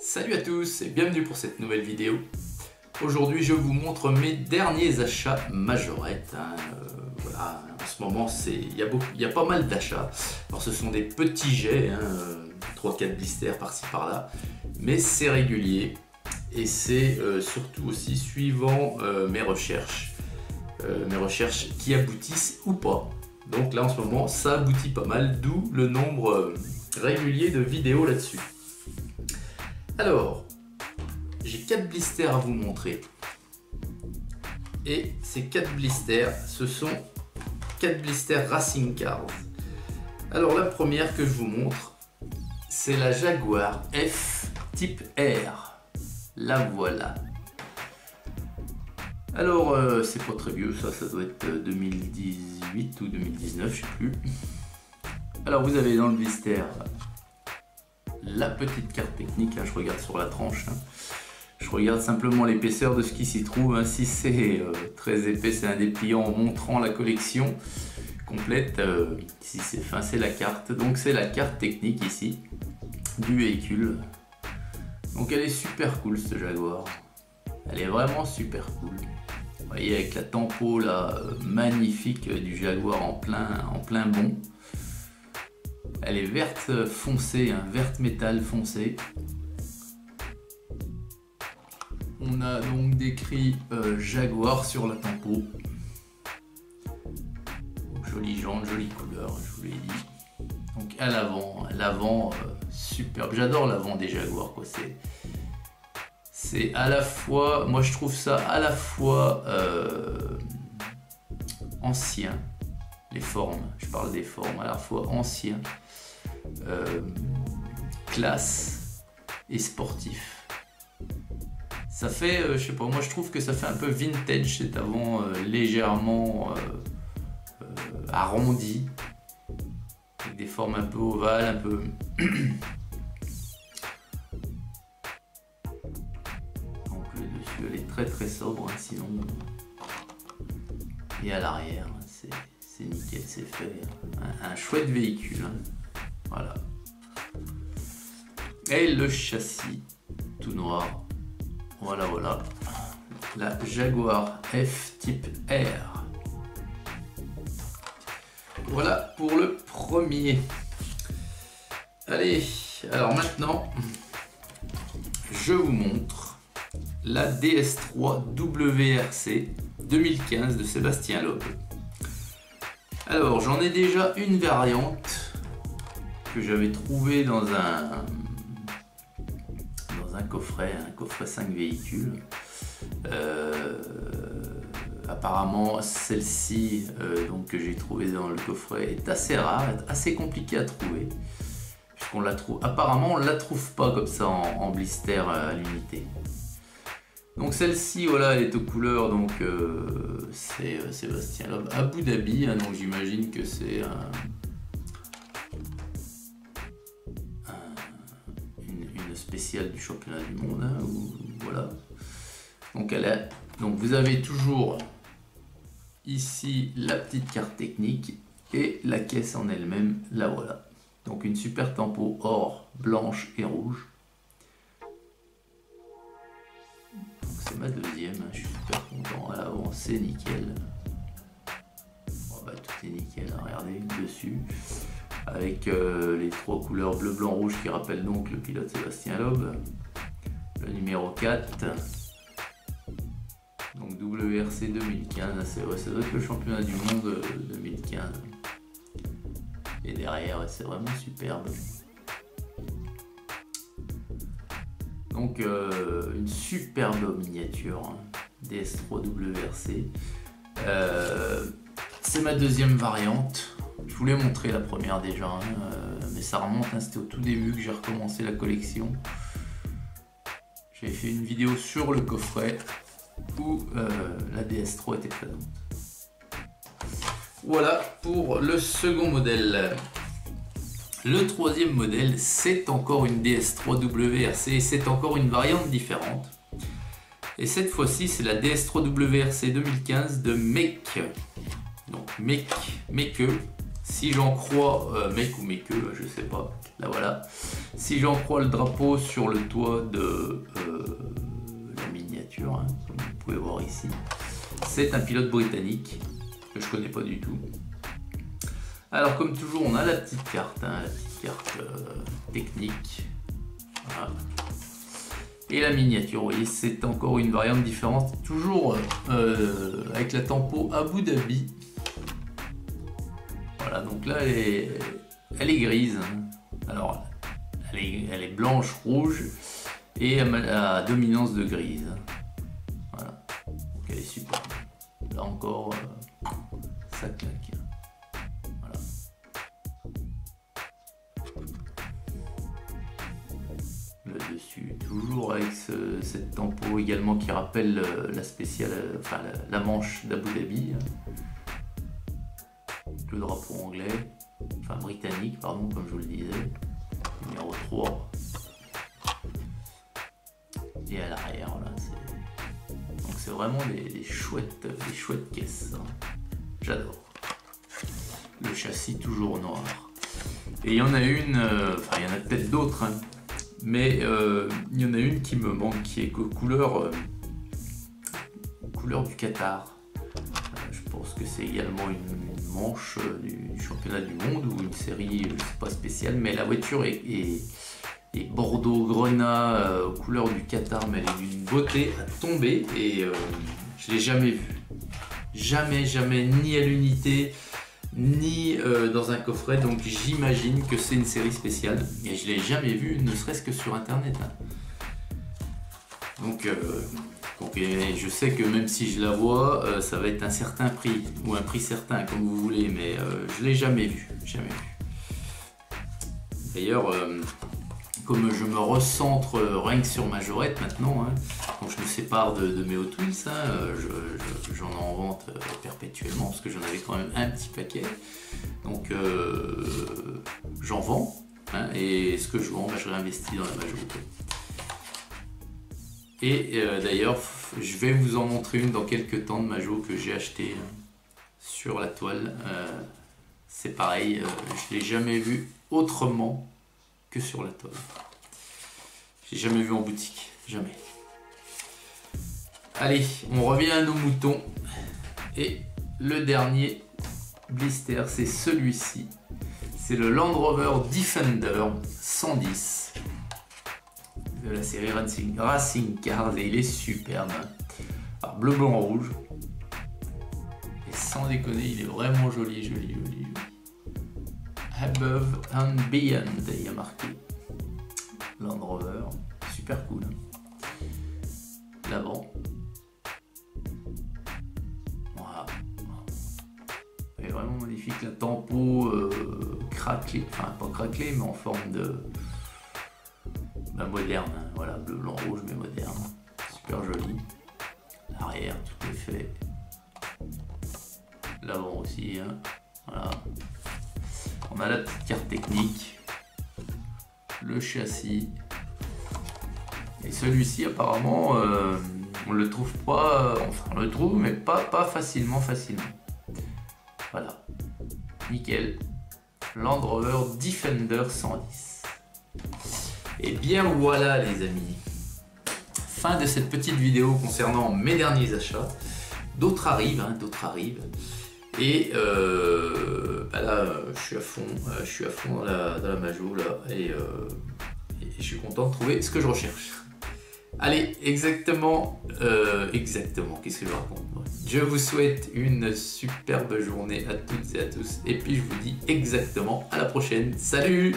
Salut à tous et bienvenue pour cette nouvelle vidéo. Aujourd'hui je vous montre mes derniers achats majorettes. Voilà, en ce moment il y a pas mal d'achats. Alors ce sont des petits jets, 3-4 blisters par-ci par-là, mais c'est régulier et c'est surtout aussi suivant mes recherches qui aboutissent ou pas. Donc là en ce moment ça aboutit pas mal, d'où le nombre régulier de vidéos là-dessus. Alors, j'ai 4 blisters à vous montrer. Et ces 4 blisters, ce sont 4 blisters Racing Cars. Alors la première que je vous montre, c'est la Jaguar F Type R. La voilà. Alors, c'est pas très vieux, ça doit être 2018 ou 2019, je sais plus. Alors vous avez dans le blister la petite carte technique, là je regarde sur la tranche, je regarde simplement l'épaisseur de ce qui s'y trouve, si c'est très épais c'est un dépliant en montrant la collection complète, si c'est fin c'est la carte, donc c'est la carte technique ici du véhicule. Donc elle est super cool cette Jaguar, elle est vraiment super cool. Vous voyez avec la tempo là magnifique du Jaguar en plein bon. Elle est verte foncée, verte métal foncé. On a donc décrit Jaguar sur la tempo. Jolie jante, jolie couleur, je vous l'ai dit. Donc à l'avant, superbe. J'adore l'avant des Jaguars, quoi. C'est à la fois, moi je trouve ça à la fois ancien. Les formes, je parle des formes, à la fois ancien, classe et sportif. Ça fait, je sais pas, moi je trouve que ça fait un peu vintage cet avant légèrement arrondi, avec des formes un peu ovales, un peu... Donc le dessus elle est très sobre, sinon... Et à l'arrière, c'est nickel, c'est fait. Un chouette véhicule. Voilà. Et le châssis, tout noir. Voilà. La Jaguar F Type R. Voilà pour le premier. Allez, alors maintenant, je vous montre la DS3 WRC 2015 de Sébastien Loeb. Alors j'en ai déjà une variante que j'avais trouvée dans un coffret, un coffret 5 véhicules. Apparemment celle-ci donc que j'ai trouvée dans le coffret est assez rare, assez compliquée à trouver, puisqu'on la trouve, apparemment on ne la trouve pas comme ça en blister à l'unité. Donc celle-ci, voilà, elle est aux couleurs, donc c'est Sébastien Loeb, Abu Dhabi, donc j'imagine que c'est une spéciale du championnat du monde, voilà. Donc vous avez toujours ici la petite carte technique et la caisse en elle-même, la voilà. Donc une super tempo or, blanche et rouge. C'est ma deuxième, je suis super content. À l'avant c'est nickel. Tout est nickel, regardez dessus. Avec les 3 couleurs bleu, blanc, rouge qui rappellent donc le pilote Sébastien Loeb. Le numéro 4. Donc WRC 2015, ça doit être le championnat du monde 2015. Et derrière, c'est vraiment superbe. Donc une superbe miniature DS3 WRC. C'est ma deuxième variante. Je voulais montrer la première déjà, mais ça remonte, c'était au tout début que j'ai recommencé la collection. J'avais fait une vidéo sur le coffret où la DS3 était présente. Voilà pour le second modèle. Le troisième modèle, c'est encore une DS3 WRC et c'est encore une variante différente. Et cette fois-ci, c'est la DS3 WRC 2015 de Meke. Donc Meke, Si j'en crois mec ou mes queues, je sais pas, là voilà. Si j'en crois le drapeau sur le toit de la miniature, hein, comme vous pouvez voir ici, c'est un pilote britannique que je connais pas du tout. Alors comme toujours, on a la petite carte, hein, la petite carte technique. Voilà. Et la miniature, vous voyez, c'est encore une variante différente, toujours avec la tempo Abu Dhabi. Voilà, donc là elle est grise. Alors elle est blanche, rouge et à dominance de grise. Voilà, donc elle est super. Là encore, ça claque. Voilà. Le dessus, toujours avec cette tempo également qui rappelle la spéciale, enfin la manche d'Abu Dhabi. Le drapeau anglais, enfin britannique, pardon, comme je vous le disais, numéro 3. Et à l'arrière, là, donc c'est vraiment des chouettes caisses. Hein. J'adore. Le châssis toujours noir. Et il y en a une, enfin il y en a peut-être d'autres, hein, mais il y en a une qui me manque, qui est couleur du Qatar. Je pense que c'est également une manche du championnat du monde ou une série, je sais pas, spéciale, mais la voiture est Bordeaux Grenat aux couleurs du Qatar, mais elle est d'une beauté à tomber et je l'ai jamais vue. Jamais, ni à l'unité, ni dans un coffret, donc j'imagine que c'est une série spéciale et je l'ai jamais vue, ne serait-ce que sur internet. Hein. Donc je sais que même si je la vois, ça va être un certain prix, ou un prix certain, comme vous voulez, mais je ne l'ai jamais vu, D'ailleurs, comme je me recentre rien que sur Majorette maintenant, hein, donc je me sépare de mes Hot Wheels, hein, j'en en vente perpétuellement, parce que j'en avais quand même un petit paquet, donc j'en vends, hein, et ce que je vends, je réinvestis dans la majorité. Et d'ailleurs, je vais vous en montrer une dans quelques temps de Majo que j'ai acheté sur la toile. C'est pareil, je ne l'ai jamais vu autrement que sur la toile. Je l'ai jamais vu en boutique, jamais. Allez, on revient à nos moutons. Et le dernier blister, c'est celui-ci. C'est le Land Rover Defender 110. De la série Racing Cars et il est superbe. Alors bleu, blanc, rouge. Et sans déconner, il est vraiment joli. Above and Beyond, il y a marqué. Land Rover, super cool. L'avant. Voilà. Elle est vraiment magnifique. La tempo craquelée, enfin pas craquelée, mais en forme de moderne, hein. Voilà, bleu, blanc, rouge, mais moderne, super joli. L'arrière, tout est fait. L'avant aussi, hein. Voilà. On a la petite carte technique, le châssis, et celui-ci apparemment, on le trouve pas, enfin on le trouve, mais pas facilement. Voilà, nickel. Land Rover Defender 110. Et bien voilà les amis, fin de cette petite vidéo concernant mes derniers achats. D'autres arrivent, et là je suis à fond dans la Majo là, et je suis content de trouver ce que je recherche. Allez, exactement, qu'est-ce que je raconte? Je vous souhaite une superbe journée à toutes et à tous, et puis je vous dis exactement à la prochaine. Salut!